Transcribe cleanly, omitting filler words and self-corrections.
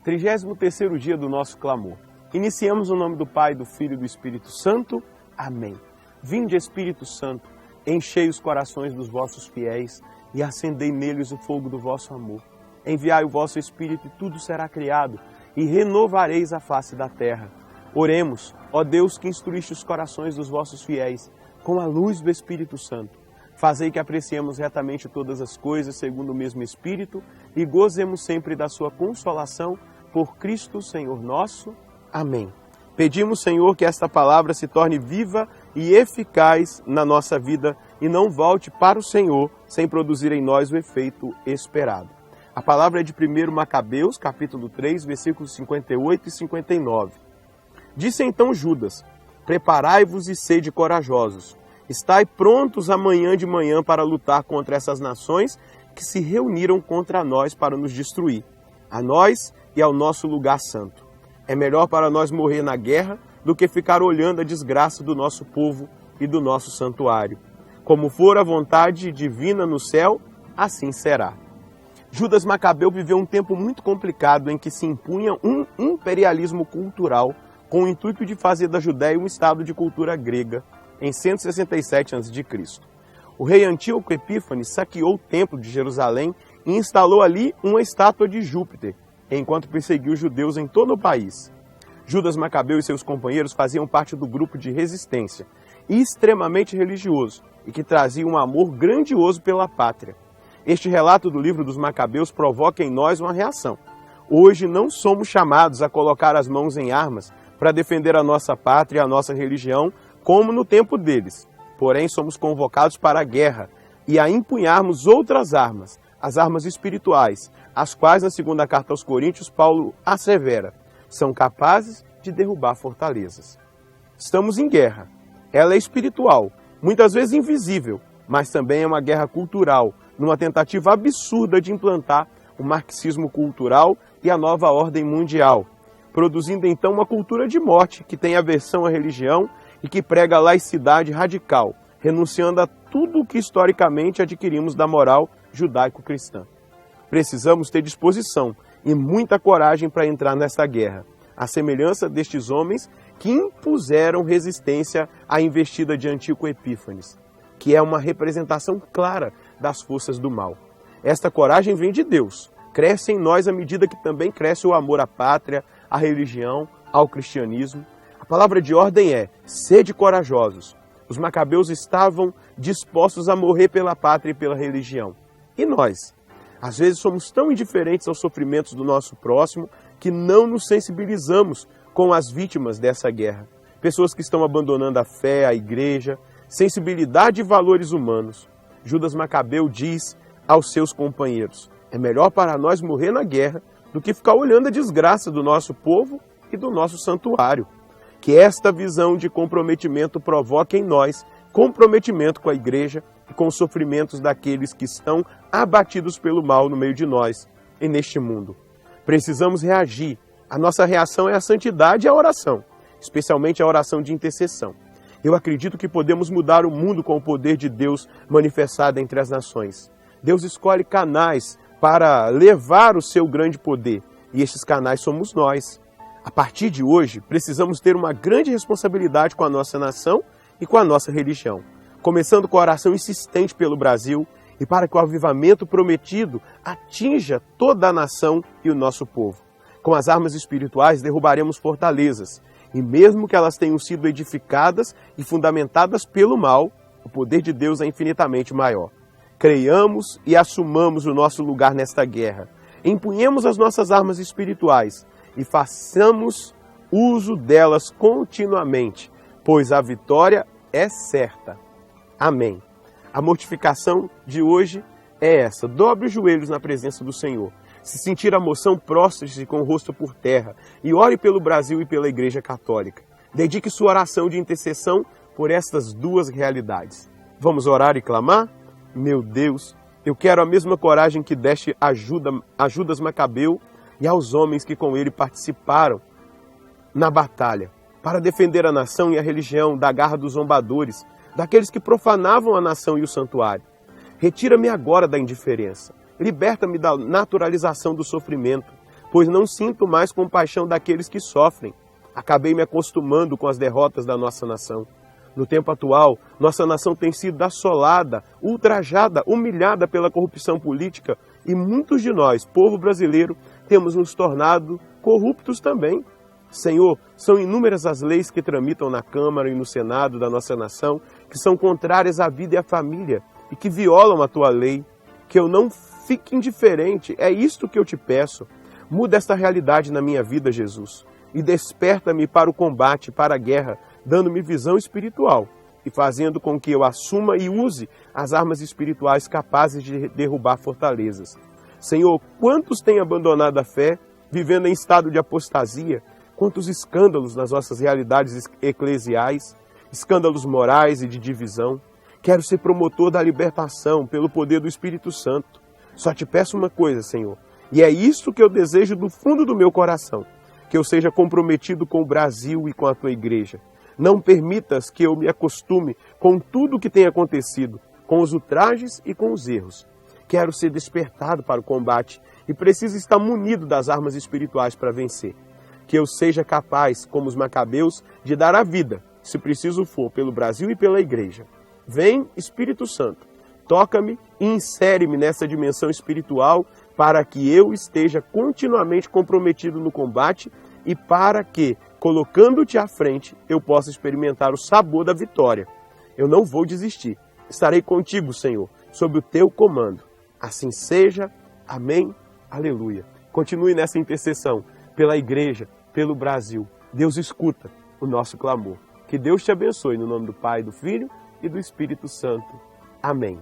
33º dia do nosso clamor. Iniciamos o nome do Pai, do Filho e do Espírito Santo. Amém. Vinde, Espírito Santo, enchei os corações dos vossos fiéis e acendei neles o fogo do vosso amor. Enviai o vosso Espírito e tudo será criado, e renovareis a face da terra. Oremos, ó Deus que instruíste os corações dos vossos fiéis, com a luz do Espírito Santo. Fazei que apreciemos retamente todas as coisas segundo o mesmo Espírito e gozemos sempre da sua consolação por Cristo Senhor nosso. Amém. Pedimos, Senhor, que esta palavra se torne viva e eficaz na nossa vida e não volte para o Senhor sem produzir em nós o efeito esperado. A palavra é de 1 Macabeus, capítulo 3, versículos 58 e 59. Disse então Judas: preparai-vos e sede corajosos. Estai prontos amanhã de manhã para lutar contra essas nações que se reuniram contra nós para nos destruir, a nós e ao nosso lugar santo. É melhor para nós morrer na guerra do que ficar olhando a desgraça do nosso povo e do nosso santuário. Como for a vontade divina no céu, assim será. Judas Macabeu viveu um tempo muito complicado em que se impunha um imperialismo cultural com o intuito de fazer da Judéia um estado de cultura grega, em 167 a.C. O rei Antíoco Epífanes saqueou o templo de Jerusalém e instalou ali uma estátua de Júpiter, enquanto perseguiu os judeus em todo o país. Judas Macabeu e seus companheiros faziam parte do grupo de resistência, extremamente religioso, e que trazia um amor grandioso pela pátria. Este relato do livro dos Macabeus provoca em nós uma reação. Hoje não somos chamados a colocar as mãos em armas para defender a nossa pátria e a nossa religião, como no tempo deles. Porém, somos convocados para a guerra e a empunharmos outras armas, as armas espirituais, as quais, na segunda carta aos Coríntios, Paulo assevera, são capazes de derrubar fortalezas. Estamos em guerra. Ela é espiritual, muitas vezes invisível, mas também é uma guerra cultural, numa tentativa absurda de implantar o marxismo cultural e a nova ordem mundial, produzindo então uma cultura de morte que tem aversão à religião e que prega a laicidade radical, renunciando a tudo o que historicamente adquirimos da moral judaico-cristã. Precisamos ter disposição e muita coragem para entrar nesta guerra, à semelhança destes homens que impuseram resistência à investida de Antíoco Epífanes, que é uma representação clara das forças do mal. Esta coragem vem de Deus, cresce em nós à medida que também cresce o amor à pátria, à religião, ao cristianismo. A palavra de ordem é: sede corajosos. Os macabeus estavam dispostos a morrer pela pátria e pela religião. E nós? Às vezes somos tão indiferentes aos sofrimentos do nosso próximo que não nos sensibilizamos com as vítimas dessa guerra. Pessoas que estão abandonando a fé, a igreja, sensibilidade e valores humanos. Judas Macabeu diz aos seus companheiros: é melhor para nós morrer na guerra do que ficar olhando a desgraça do nosso povo e do nosso santuário. Que esta visão de comprometimento provoque em nós comprometimento com a igreja e com os sofrimentos daqueles que estão abatidos pelo mal no meio de nós e neste mundo. Precisamos reagir. A nossa reação é a santidade e a oração, especialmente a oração de intercessão. Eu acredito que podemos mudar o mundo com o poder de Deus manifestado entre as nações. Deus escolhe canais para levar o seu grande poder, e estes canais somos nós. A partir de hoje, precisamos ter uma grande responsabilidade com a nossa nação e com a nossa religião, começando com a oração insistente pelo Brasil e para que o avivamento prometido atinja toda a nação e o nosso povo. Com as armas espirituais derrubaremos fortalezas, e mesmo que elas tenham sido edificadas e fundamentadas pelo mal, o poder de Deus é infinitamente maior. Creiamos e assumamos o nosso lugar nesta guerra. Empunhemos as nossas armas espirituais e façamos uso delas continuamente, pois a vitória é certa. Amém. A mortificação de hoje é essa: dobre os joelhos na presença do Senhor. Se sentir a moção, prostre-se com o rosto por terra e ore pelo Brasil e pela Igreja Católica. Dedique sua oração de intercessão por estas duas realidades. Vamos orar e clamar? Meu Deus, eu quero a mesma coragem que deste a Judas Macabeu e aos homens que com ele participaram na batalha, para defender a nação e a religião da garra dos zombadores, daqueles que profanavam a nação e o santuário. Retira-me agora da indiferença. Liberta-me da naturalização do sofrimento. pois não sinto mais compaixão daqueles que sofrem. Acabei me acostumando com as derrotas da nossa nação. No tempo atual, nossa nação tem sido assolada, ultrajada, humilhada pela corrupção política e muitos de nós, povo brasileiro, temos nos tornado corruptos também. Senhor, são inúmeras as leis que tramitam na Câmara e no Senado da nossa nação, que são contrárias à vida e à família e que violam a tua lei. Que eu não fique indiferente, é isto que eu te peço. Muda esta realidade na minha vida, Jesus, e desperta-me para o combate, para a guerra, dando-me visão espiritual e fazendo com que eu assuma e use as armas espirituais capazes de derrubar fortalezas. Senhor, quantos têm abandonado a fé, vivendo em estado de apostasia? Quantos escândalos nas nossas realidades eclesiais, escândalos morais e de divisão. Quero ser promotor da libertação pelo poder do Espírito Santo. Só te peço uma coisa, Senhor, e é isso que eu desejo do fundo do meu coração, que eu seja comprometido com o Brasil e com a tua igreja. Não permitas que eu me acostume com tudo o que tem acontecido, com os ultrajes e com os erros. Quero ser despertado para o combate e preciso estar munido das armas espirituais para vencer. Que eu seja capaz, como os macabeus, de dar a vida, se preciso for, pelo Brasil e pela igreja. Vem, Espírito Santo, toca-me e insere-me nessa dimensão espiritual para que eu esteja continuamente comprometido no combate e para que, colocando-te à frente, eu possa experimentar o sabor da vitória. Eu não vou desistir. Estarei contigo, Senhor, sob o teu comando. Assim seja. Amém. Aleluia. Continue nessa intercessão pela igreja, pelo Brasil. Deus escuta o nosso clamor. Que Deus te abençoe no nome do Pai, do Filho e do Espírito Santo. Amém.